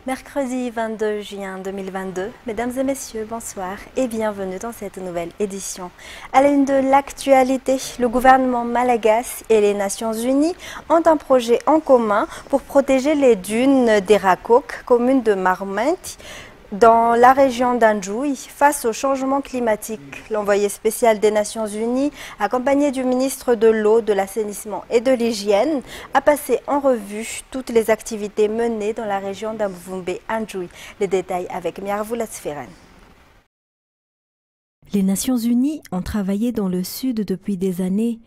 Mercredi 22 juin 2022, mesdames et messieurs, bonsoir et bienvenue dans cette nouvelle édition. À la une de l'actualité, le gouvernement malagasy et les Nations Unies ont un projet en commun pour protéger les dunes d'Erakok, commune de Maromenti, dans la région d'Anjouy, face au changement climatique. L'envoyé spécial des Nations Unies, accompagné du ministre de l'Eau, de l'Assainissement et de l'Hygiène, a passé en revue toutes les activités menées dans la région d'Amvumbe-Anjouy. Les détails avec Miarvoula Sferen. Les Nations Unies ont travaillé dans le sud depuis des années.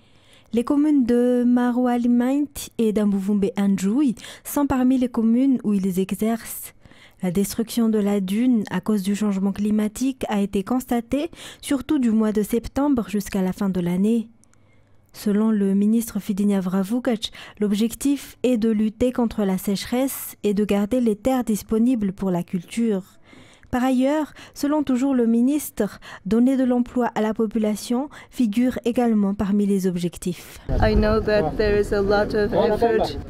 Les communes de Maromenti et d'Amvumbe-Anjouy sont parmi les communes où ils exercent. La destruction de la dune à cause du changement climatique a été constatée, surtout du mois de septembre jusqu'à la fin de l'année. Selon le ministre Fidinia Vravukac, l'objectif est de lutter contre la sécheresse et de garder les terres disponibles pour la culture. Par ailleurs, selon toujours le ministre, donner de l'emploi à la population figure également parmi les objectifs.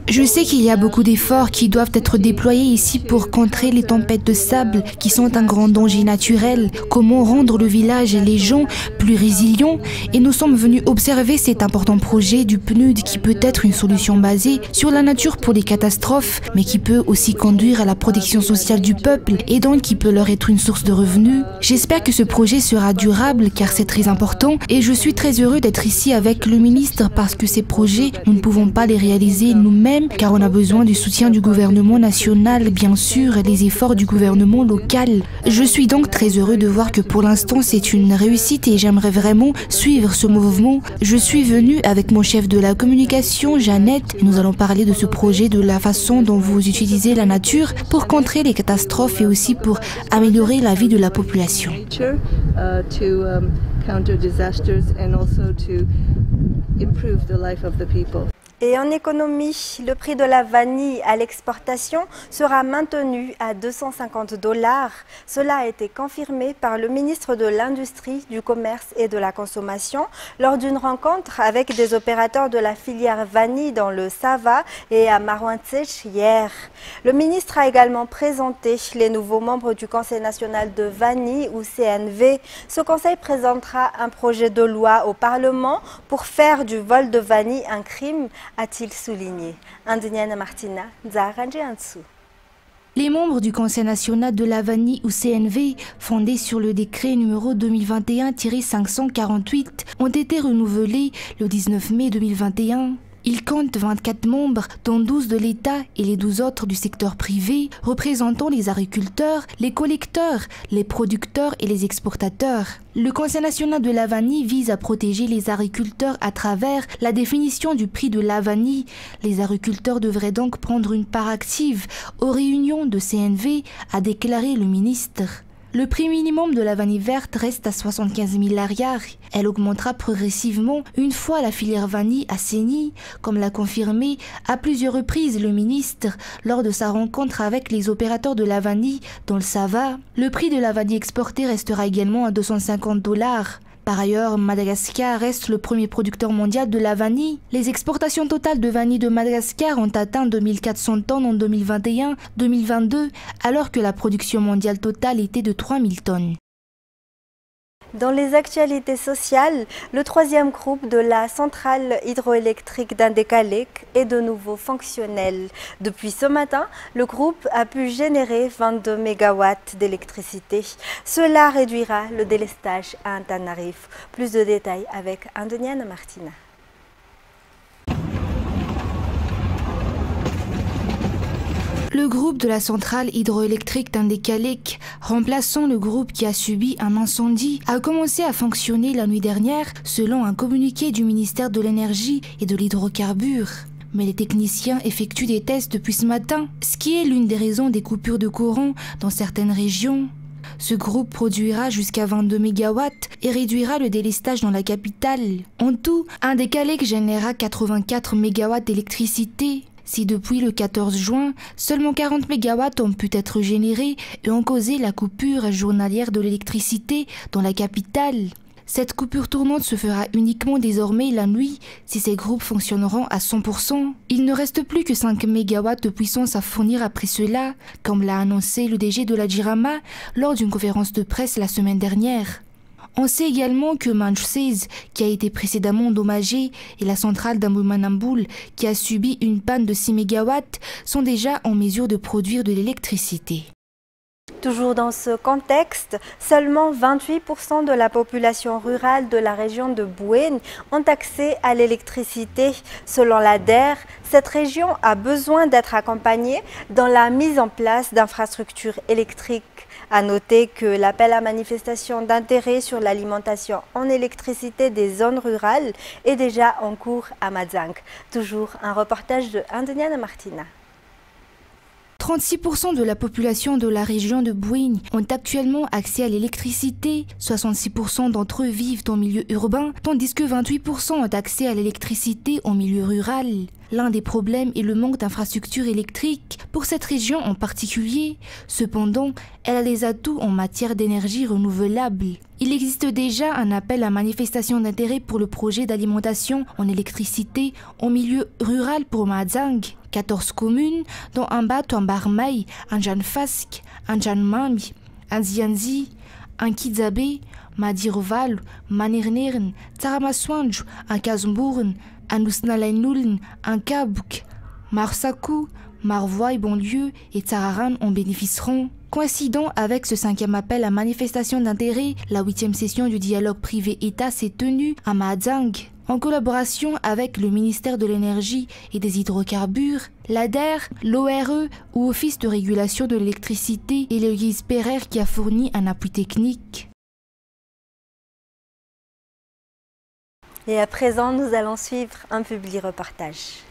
Je sais qu'il y a beaucoup d'efforts qui doivent être déployés ici pour contrer les tempêtes de sable qui sont un grand danger naturel. Comment rendre le village et les gens plus résilients? Et nous sommes venus observer cet important projet du PNUD qui peut être une solution basée sur la nature pour les catastrophes, mais qui peut aussi conduire à la protection sociale du peuple et donc qui peut leur être une source de revenus. J'espère que ce projet sera durable car c'est très important et je suis très heureux d'être ici avec le ministre parce que ces projets, nous ne pouvons pas les réaliser nous-mêmes car on a besoin du soutien du gouvernement national, bien sûr, et les efforts du gouvernement local. Je suis donc très heureux de voir que pour l'instant c'est une réussite et j'aimerais vraiment suivre ce mouvement. Je suis venue avec mon chef de la communication, Jeannette, et nous allons parler de ce projet, de la façon dont vous utilisez la nature pour contrer les catastrophes et aussi pour améliorer la vie de la population. Et en économie, le prix de la vanille à l'exportation sera maintenu à 250 $. Cela a été confirmé par le ministre de l'Industrie, du Commerce et de la Consommation lors d'une rencontre avec des opérateurs de la filière vanille dans le Sava et à Marwantsech hier. Le ministre a également présenté les nouveaux membres du Conseil national de vanille ou CNV. Ce conseil présentera un projet de loi au Parlement pour faire du vol de vanille un crime, a-t-il souligné. Anduniana Martina, Nzaranji Ansu. Les membres du Conseil national de la vanille ou CNV, fondé sur le décret numéro 2021-548, ont été renouvelés le 19 mai 2021. Ils comptent 24 membres, dont 12 de l'État et les 12 autres du secteur privé, représentant les agriculteurs, les collecteurs, les producteurs et les exportateurs. Le Conseil national de la vanille vise à protéger les agriculteurs à travers la définition du prix de la vanille. Les agriculteurs devraient donc prendre une part active aux réunions de CNV, a déclaré le ministre. Le prix minimum de la vanille verte reste à 75 000 ariars. Elle augmentera progressivement une fois la filière vanille assainie, comme l'a confirmé à plusieurs reprises le ministre lors de sa rencontre avec les opérateurs de la vanille dans le Sava. Le prix de la vanille exportée restera également à 250 $. Par ailleurs, Madagascar reste le premier producteur mondial de la vanille. Les exportations totales de vanille de Madagascar ont atteint 2400 tonnes en 2021-2022, alors que la production mondiale totale était de 3000 tonnes. Dans les actualités sociales, le troisième groupe de la centrale hydroélectrique d'Andekalek est de nouveau fonctionnel. Depuis ce matin, le groupe a pu générer 22 MW d'électricité. Cela réduira le délestage à Antananarivo. Plus de détails avec Andoniane Martina. Le groupe de la centrale hydroélectrique d'Andekalek, remplaçant le groupe qui a subi un incendie, a commencé à fonctionner la nuit dernière selon un communiqué du ministère de l'Énergie et de l'Hydrocarbure. Mais les techniciens effectuent des tests depuis ce matin, ce qui est l'une des raisons des coupures de courant dans certaines régions. Ce groupe produira jusqu'à 22 MW et réduira le délestage dans la capitale. En tout, Andekalek générera 84 MW d'électricité. Si depuis le 14 juin, seulement 40 MW ont pu être générés et ont causé la coupure journalière de l'électricité dans la capitale. Cette coupure tournante se fera uniquement désormais la nuit si ces groupes fonctionneront à 100%. Il ne reste plus que 5 MW de puissance à fournir après cela, comme l'a annoncé le DG de la Jirama lors d'une conférence de presse la semaine dernière. On sait également que Manj 16, qui a été précédemment endommagée, et la centrale d'Amoumanamboul, qui a subi une panne de 6 MW, sont déjà en mesure de produire de l'électricité. Toujours dans ce contexte, seulement 28% de la population rurale de la région de Bouéni ont accès à l'électricité. Selon l'ADER, cette région a besoin d'être accompagnée dans la mise en place d'infrastructures électriques. À noter que l'appel à manifestation d'intérêt sur l'alimentation en électricité des zones rurales est déjà en cours à Madzang. Toujours un reportage de Indeniana Martina. 36% de la population de la région de Bouéni ont actuellement accès à l'électricité. 66% d'entre eux vivent en milieu urbain, tandis que 28% ont accès à l'électricité en milieu rural. L'un des problèmes est le manque d'infrastructures électriques pour cette région en particulier. Cependant, elle a les atouts en matière d'énergie renouvelable. Il existe déjà un appel à manifestation d'intérêt pour le projet d'alimentation en électricité en milieu rural pour Madzang. 14 communes, dont Ambato, Ambarmay, Anjanfask, Anjanmami, Anzianzi, Ankidzabe, Madiroval, Manirnern, Taramaswanj, Ankazmbourn, Anusnalainuln, Ankabuk, Marsakou, Marvoy, Bonlieu et Tsararan en bénéficieront. Coïncidant avec ce 5e appel à manifestation d'intérêt, la 8e session du dialogue privé-État s'est tenue à Madzang. En collaboration avec le ministère de l'Énergie et des Hydrocarbures, l'ADER, l'ORE ou Office de régulation de l'électricité et le GISPERER qui a fourni un appui technique. Et à présent, nous allons suivre un publi-reportage.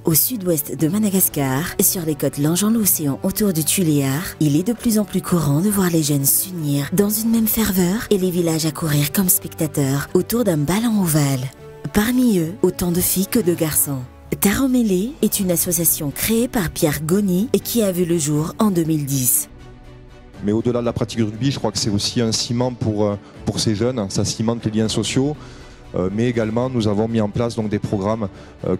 Au sud-ouest de Madagascar, sur les côtes longeant l'océan autour du Tuléar, il est de plus en plus courant de voir les jeunes s'unir dans une même ferveur et les villages accourir comme spectateurs autour d'un ballon ovale. Parmi eux, autant de filles que de garçons. Taromélé est une association créée par Pierre Goni et qui a vu le jour en 2010. Mais au-delà de la pratique du rugby, je crois que c'est aussi un ciment pour ces jeunes, ça cimente les liens sociaux. Mais également, nous avons mis en place donc, des programmes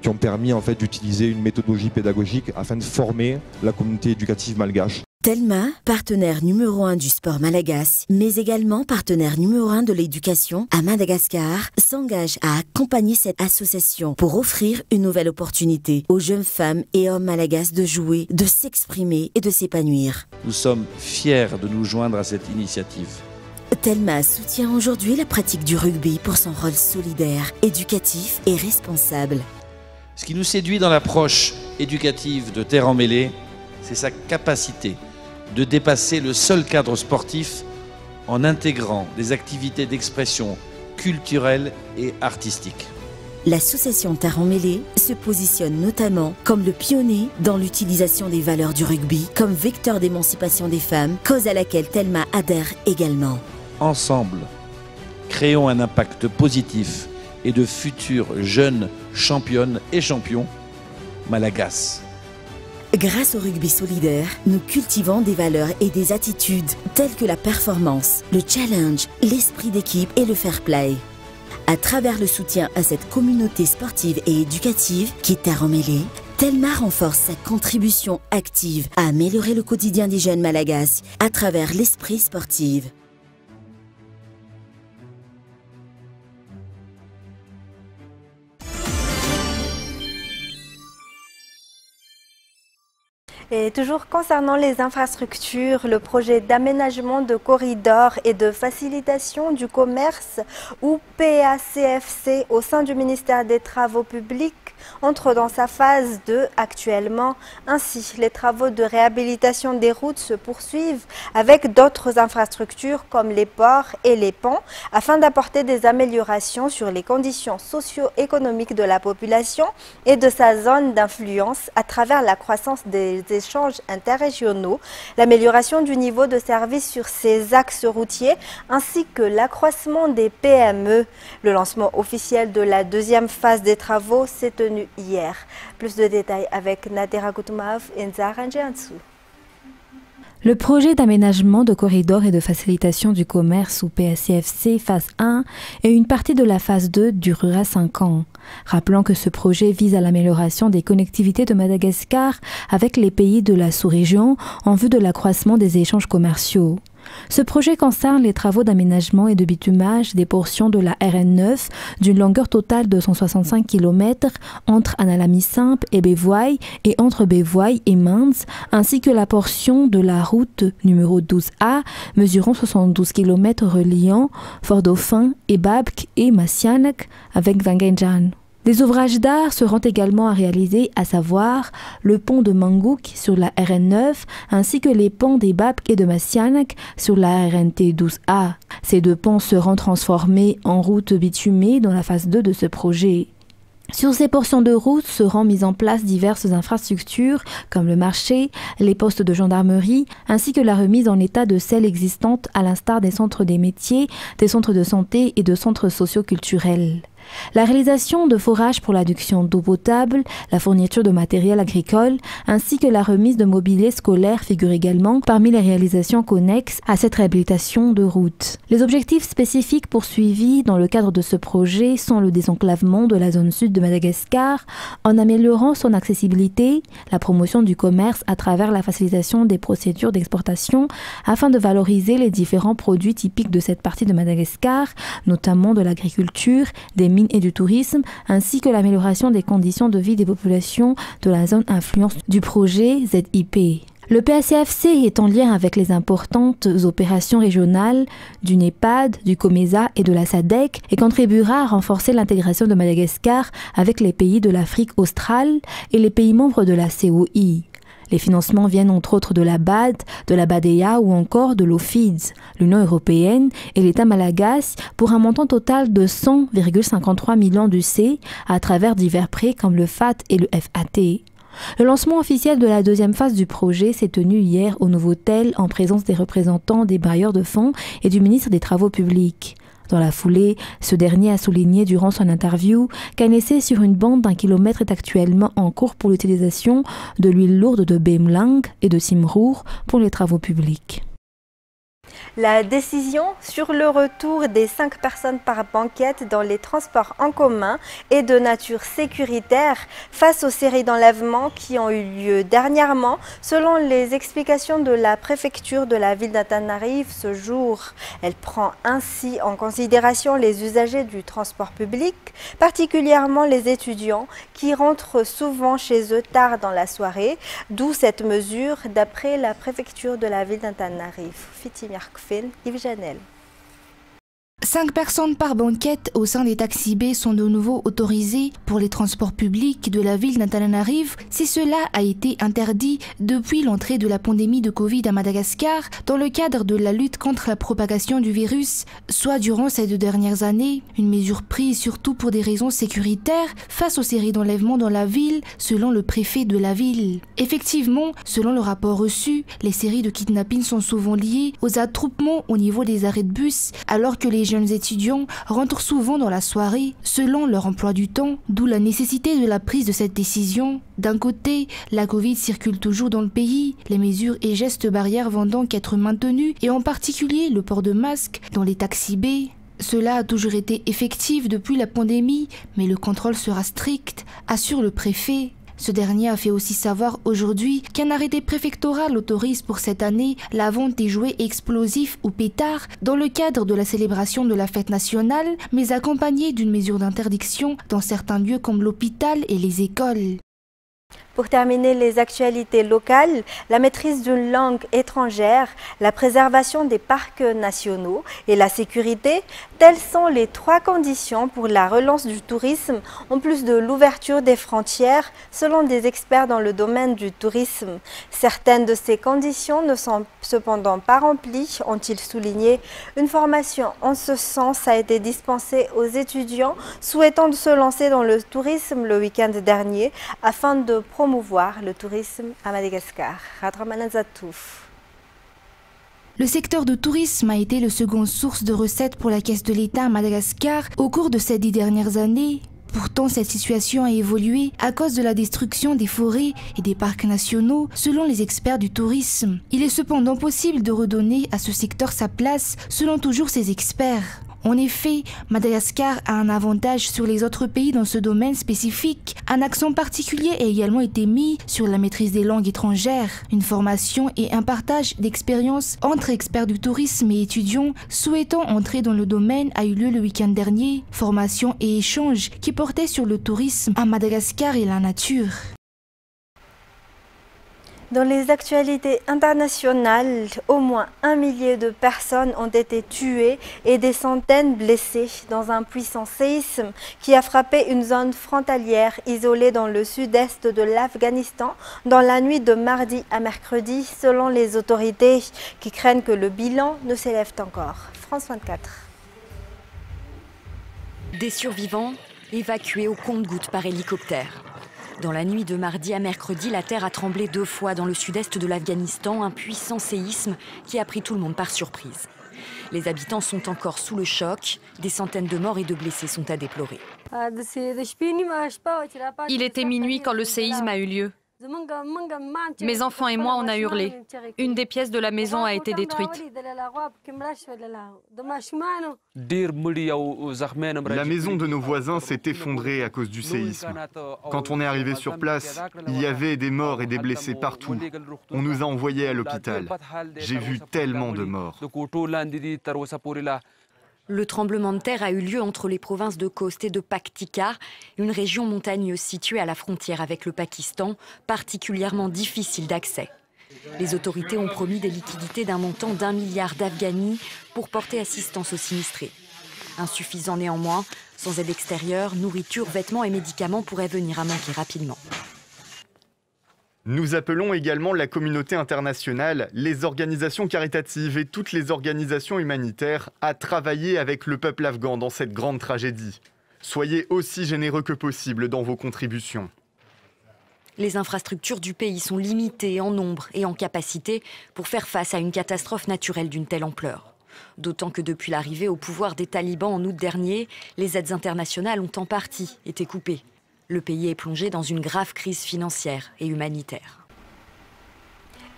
qui ont permis en fait, d'utiliser une méthodologie pédagogique afin de former la communauté éducative malgache. Telma, partenaire numéro 1 du sport malagasy, mais également partenaire numéro 1 de l'éducation à Madagascar, s'engage à accompagner cette association pour offrir une nouvelle opportunité aux jeunes femmes et hommes malagasy de jouer, de s'exprimer et de s'épanouir. Nous sommes fiers de nous joindre à cette initiative. Telma soutient aujourd'hui la pratique du rugby pour son rôle solidaire, éducatif et responsable. Ce qui nous séduit dans l'approche éducative de Terre en Mêlée, c'est sa capacité de dépasser le seul cadre sportif en intégrant des activités d'expression culturelle et artistique. L'association Taromélé se positionne notamment comme le pionnier dans l'utilisation des valeurs du rugby comme vecteur d'émancipation des femmes, cause à laquelle Telma adhère également. Ensemble, créons un impact positif et de futures jeunes championnes et champions malagasy. Grâce au rugby solidaire, nous cultivons des valeurs et des attitudes telles que la performance, le challenge, l'esprit d'équipe et le fair play. À travers le soutien à cette communauté sportive et éducative qui est Taromélé, Telma renforce sa contribution active à améliorer le quotidien des jeunes malagasy à travers l'esprit sportif. Et toujours concernant les infrastructures, le projet d'aménagement de corridors et de facilitation du commerce ou PACFC au sein du ministère des Travaux publics entre dans sa phase 2 actuellement. Ainsi, les travaux de réhabilitation des routes se poursuivent avec d'autres infrastructures comme les ports et les ponts afin d'apporter des améliorations sur les conditions socio-économiques de la population et de sa zone d'influence à travers la croissance des échanges interrégionaux, l'amélioration du niveau de service sur ces axes routiers ainsi que l'accroissement des PME. Le lancement officiel de la deuxième phase des travaux s'est tenu tenu hier. Plus de détails avec Nadera Goutumav et Nzara Njiansou. Le projet d'aménagement de corridors et de facilitation du commerce ou PSCFC phase 1 et une partie de la phase 2 durera 5 ans. Rappelons que ce projet vise à l'amélioration des connectivités de Madagascar avec les pays de la sous-région en vue de l'accroissement des échanges commerciaux. Ce projet concerne les travaux d'aménagement et de bitumage des portions de la RN9 d'une longueur totale de 165 km entre Analamisimp et Bévoy et entre Bévoy et Minds, ainsi que la portion de la route numéro 12A mesurant 72 km reliant Fort-Dauphin et Babk et Masianek avec Wangenjan. Des ouvrages d'art seront également à réaliser, à savoir le pont de Mangouk sur la RN9 ainsi que les ponts des Babk et de Masianek sur la RNT 12A. Ces deux ponts seront transformés en route bitumée dans la phase 2 de ce projet. Sur ces portions de route seront mises en place diverses infrastructures comme le marché, les postes de gendarmerie ainsi que la remise en état de celles existantes à l'instar des centres des métiers, des centres de santé et de centres socio-culturels. La réalisation de forages pour l'adduction d'eau potable, la fourniture de matériel agricole, ainsi que la remise de mobilier scolaire figurent également parmi les réalisations connexes à cette réhabilitation de route. Les objectifs spécifiques poursuivis dans le cadre de ce projet sont le désenclavement de la zone sud de Madagascar en améliorant son accessibilité, la promotion du commerce à travers la facilitation des procédures d'exportation afin de valoriser les différents produits typiques de cette partie de Madagascar, notamment de l'agriculture, des mines et du tourisme, ainsi que l'amélioration des conditions de vie des populations de la zone influence du projet ZIP. Le PSCFC est en lien avec les importantes opérations régionales du NEPAD, du COMESA et de la SADC et contribuera à renforcer l'intégration de Madagascar avec les pays de l'Afrique australe et les pays membres de la COI. Les financements viennent entre autres de la BAD, de la BADEA ou encore de l'OFIDS, l'Union européenne et l'État malagasy pour un montant total de 100,53 millions d'UC à travers divers prêts comme le FAT et le FAT. Le lancement officiel de la deuxième phase du projet s'est tenu hier au Novotel en présence des représentants des bailleurs de fonds et du ministre des Travaux publics. Dans la foulée, ce dernier a souligné durant son interview qu'un essai sur une bande d'1 kilomètre est actuellement en cours pour l'utilisation de l'huile lourde de Bemlang et de Simrour pour les travaux publics. La décision sur le retour des 5 personnes par banquette dans les transports en commun est de nature sécuritaire face aux séries d'enlèvements qui ont eu lieu dernièrement, selon les explications de la préfecture de la ville d'Antananarive ce jour. Elle prend ainsi en considération les usagers du transport public, particulièrement les étudiants qui rentrent souvent chez eux tard dans la soirée, d'où cette mesure d'après la préfecture de la ville d'Antananarive. Yves Janel. 5 personnes par banquette au sein des taxis B sont de nouveau autorisées pour les transports publics de la ville d'Antananarive si cela a été interdit depuis l'entrée de la pandémie de Covid à Madagascar dans le cadre de la lutte contre la propagation du virus, soit durant ces 2 dernières années, une mesure prise surtout pour des raisons sécuritaires face aux séries d'enlèvements dans la ville, selon le préfet de la ville. Effectivement, selon le rapport reçu, les séries de kidnapping sont souvent liées aux attroupements au niveau des arrêts de bus, alors que les jeunes étudiants rentrent souvent dans la soirée selon leur emploi du temps, d'où la nécessité de la prise de cette décision. D'un côté, la Covid circule toujours dans le pays, les mesures et gestes barrières vont donc être maintenus et en particulier le port de masque dans les taxis B. Cela a toujours été effectif depuis la pandémie, mais le contrôle sera strict, assure le préfet. Ce dernier a fait aussi savoir aujourd'hui qu'un arrêté préfectoral autorise pour cette année la vente des jouets explosifs ou pétards dans le cadre de la célébration de la fête nationale, mais accompagné d'une mesure d'interdiction dans certains lieux comme l'hôpital et les écoles. Pour terminer les actualités locales, la maîtrise d'une langue étrangère, la préservation des parcs nationaux et la sécurité, telles sont les 3 conditions pour la relance du tourisme, en plus de l'ouverture des frontières, selon des experts dans le domaine du tourisme. Certaines de ces conditions ne sont cependant pas remplies, ont-ils souligné. Une formation en ce sens a été dispensée aux étudiants souhaitant se lancer dans le tourisme le week-end dernier, afin de promouvoir le tourisme à Madagascar. Le secteur de tourisme a été le second source de recettes pour la caisse de l'État à Madagascar au cours de ces 10 dernières années. Pourtant, cette situation a évolué à cause de la destruction des forêts et des parcs nationaux, selon les experts du tourisme. Il est cependant possible de redonner à ce secteur sa place, selon toujours ces experts. En effet, Madagascar a un avantage sur les autres pays dans ce domaine spécifique. Un accent particulier a également été mis sur la maîtrise des langues étrangères. Une formation et un partage d'expériences entre experts du tourisme et étudiants souhaitant entrer dans le domaine a eu lieu le week-end dernier. Formation et échange qui portaient sur le tourisme à Madagascar et la nature. Dans les actualités internationales, au moins 1 millier de personnes ont été tuées et des centaines blessées dans un puissant séisme qui a frappé une zone frontalière isolée dans le sud-est de l'Afghanistan dans la nuit de mardi à mercredi, selon les autorités qui craignent que le bilan ne s'élève encore. France 24. Des survivants évacués au compte-gouttes par hélicoptère. Dans la nuit de mardi à mercredi, la terre a tremblé 2 fois dans le sud-est de l'Afghanistan, un puissant séisme qui a pris tout le monde par surprise. Les habitants sont encore sous le choc, des centaines de morts et de blessés sont à déplorer. Il était minuit quand le séisme a eu lieu. Mes enfants et moi, on a hurlé. Une des pièces de la maison a été détruite. La maison de nos voisins s'est effondrée à cause du séisme. Quand on est arrivé sur place, il y avait des morts et des blessés partout. On nous a envoyés à l'hôpital. J'ai vu tellement de morts. Le tremblement de terre a eu lieu entre les provinces de Khost et de Paktika, une région montagneuse située à la frontière avec le Pakistan, particulièrement difficile d'accès. Les autorités ont promis des liquidités d'un montant d'1 milliard d'Afghani pour porter assistance aux sinistrés. Insuffisant néanmoins, sans aide extérieure, nourriture, vêtements et médicaments pourraient venir à manquer rapidement. Nous appelons également la communauté internationale, les organisations caritatives et toutes les organisations humanitaires à travailler avec le peuple afghan dans cette grande tragédie. Soyez aussi généreux que possible dans vos contributions. Les infrastructures du pays sont limitées en nombre et en capacité pour faire face à une catastrophe naturelle d'une telle ampleur. D'autant que depuis l'arrivée au pouvoir des talibans en août dernier, les aides internationales ont en partie été coupées. Le pays est plongé dans une grave crise financière et humanitaire.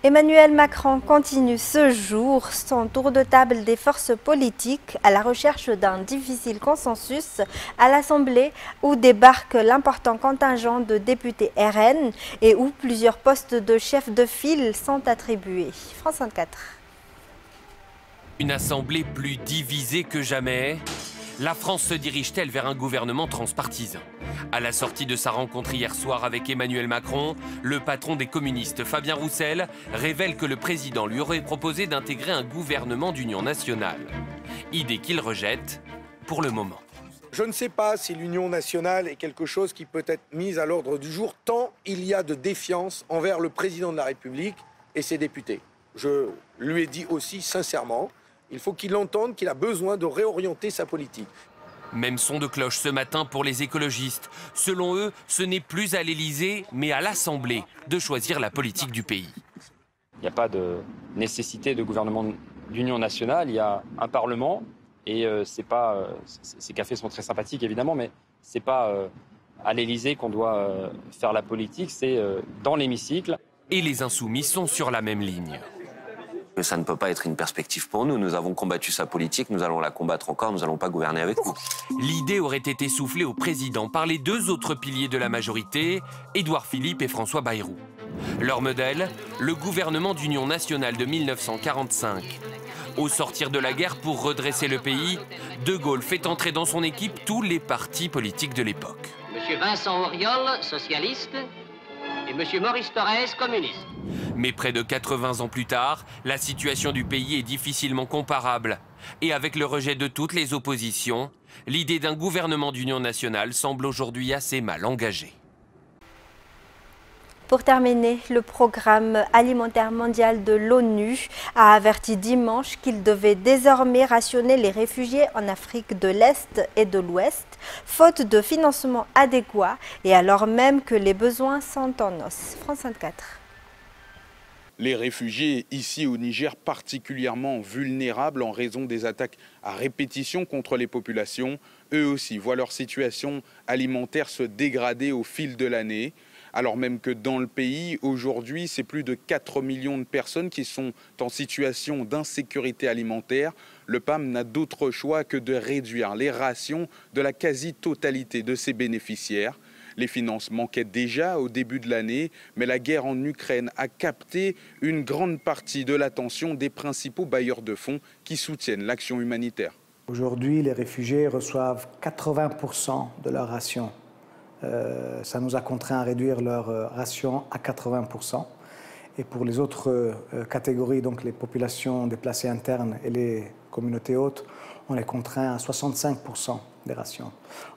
Emmanuel Macron continue ce jour son tour de table des forces politiques à la recherche d'un difficile consensus à l'Assemblée où débarque l'important contingent de députés RN et où plusieurs postes de chef de file sont attribués. France 24. Une assemblée plus divisée que jamais. La France se dirige-t-elle vers un gouvernement transpartisan? À la sortie de sa rencontre hier soir avec Emmanuel Macron, le patron des communistes, Fabien Roussel, révèle que le président lui aurait proposé d'intégrer un gouvernement d'union nationale. Idée qu'il rejette pour le moment. Je ne sais pas si l'union nationale est quelque chose qui peut être mis à l'ordre du jour, tant il y a de défiance envers le président de la République et ses députés. Je lui ai dit aussi sincèrement, il faut qu'il entende qu'il a besoin de réorienter sa politique. Même son de cloche ce matin pour les écologistes. Selon eux, ce n'est plus à l'Élysée, mais à l'Assemblée de choisir la politique du pays. Il n'y a pas de nécessité de gouvernement d'union nationale, il y a un Parlement, et ces cafés sont très sympathiques évidemment, mais c'est pas à l'Élysée qu'on doit faire la politique, c'est dans l'hémicycle. Et les Insoumis sont sur la même ligne. Ça ne peut pas être une perspective pour nous. Nous avons combattu sa politique, nous allons la combattre encore, nous n'allons pas gouverner avec vous. L'idée aurait été soufflée au président par les 2 autres piliers de la majorité, Édouard Philippe et François Bayrou. Leur modèle, le gouvernement d'union nationale de 1945. Au sortir de la guerre pour redresser le pays, De Gaulle fait entrer dans son équipe tous les partis politiques de l'époque. Monsieur Vincent Auriol, socialiste, et monsieur Maurice Thorez, communiste. Mais près de 80 ans plus tard, la situation du pays est difficilement comparable. Et avec le rejet de toutes les oppositions, l'idée d'un gouvernement d'union nationale semble aujourd'hui assez mal engagée. Pour terminer, le programme alimentaire mondial de l'ONU a averti dimanche qu'il devait désormais rationner les réfugiés en Afrique de l'Est et de l'Ouest, faute de financement adéquat et alors même que les besoins sont en os. France 24. Les réfugiés ici au Niger particulièrement vulnérables en raison des attaques à répétition contre les populations, eux aussi voient leur situation alimentaire se dégrader au fil de l'année. Alors même que dans le pays, aujourd'hui, c'est plus de 4 millions de personnes qui sont en situation d'insécurité alimentaire. Le PAM n'a d'autre choix que de réduire les rations de la quasi-totalité de ses bénéficiaires. Les finances manquaient déjà au début de l'année, mais la guerre en Ukraine a capté une grande partie de l'attention des principaux bailleurs de fonds qui soutiennent l'action humanitaire. Aujourd'hui, les réfugiés reçoivent 80% de leur ration. Ça nous a contraints à réduire leur ration à 80%. Et pour les autres catégories, donc les populations déplacées internes et les communautés hautes, on est contraint à 65% des rations.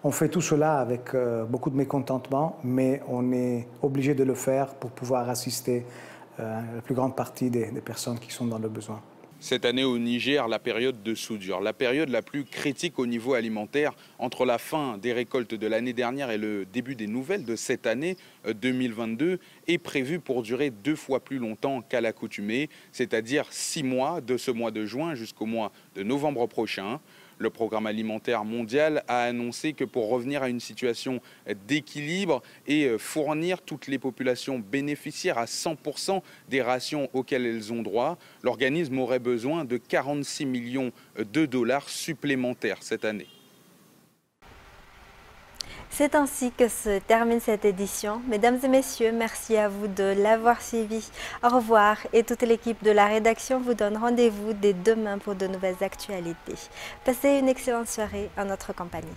On fait tout cela avec beaucoup de mécontentement, mais on est obligé de le faire pour pouvoir assister la plus grande partie des personnes qui sont dans le besoin. Cette année au Niger, la période de soudure, la période la plus critique au niveau alimentaire, entre la fin des récoltes de l'année dernière et le début des nouvelles de cette année 2022, est prévue pour durer 2 fois plus longtemps qu'à l'accoutumée, c'est-à-dire 6 mois, de ce mois de juin jusqu'au mois de novembre prochain. Le Programme alimentaire mondial a annoncé que pour revenir à une situation d'équilibre et fournir toutes les populations bénéficiaires à 100% des rations auxquelles elles ont droit, l'organisme aurait besoin de 46 millions de dollars supplémentaires cette année. C'est ainsi que se termine cette édition. Mesdames et messieurs, merci à vous de l'avoir suivi. Au revoir et toute l'équipe de la rédaction vous donne rendez-vous dès demain pour de nouvelles actualités. Passez une excellente soirée en notre compagnie.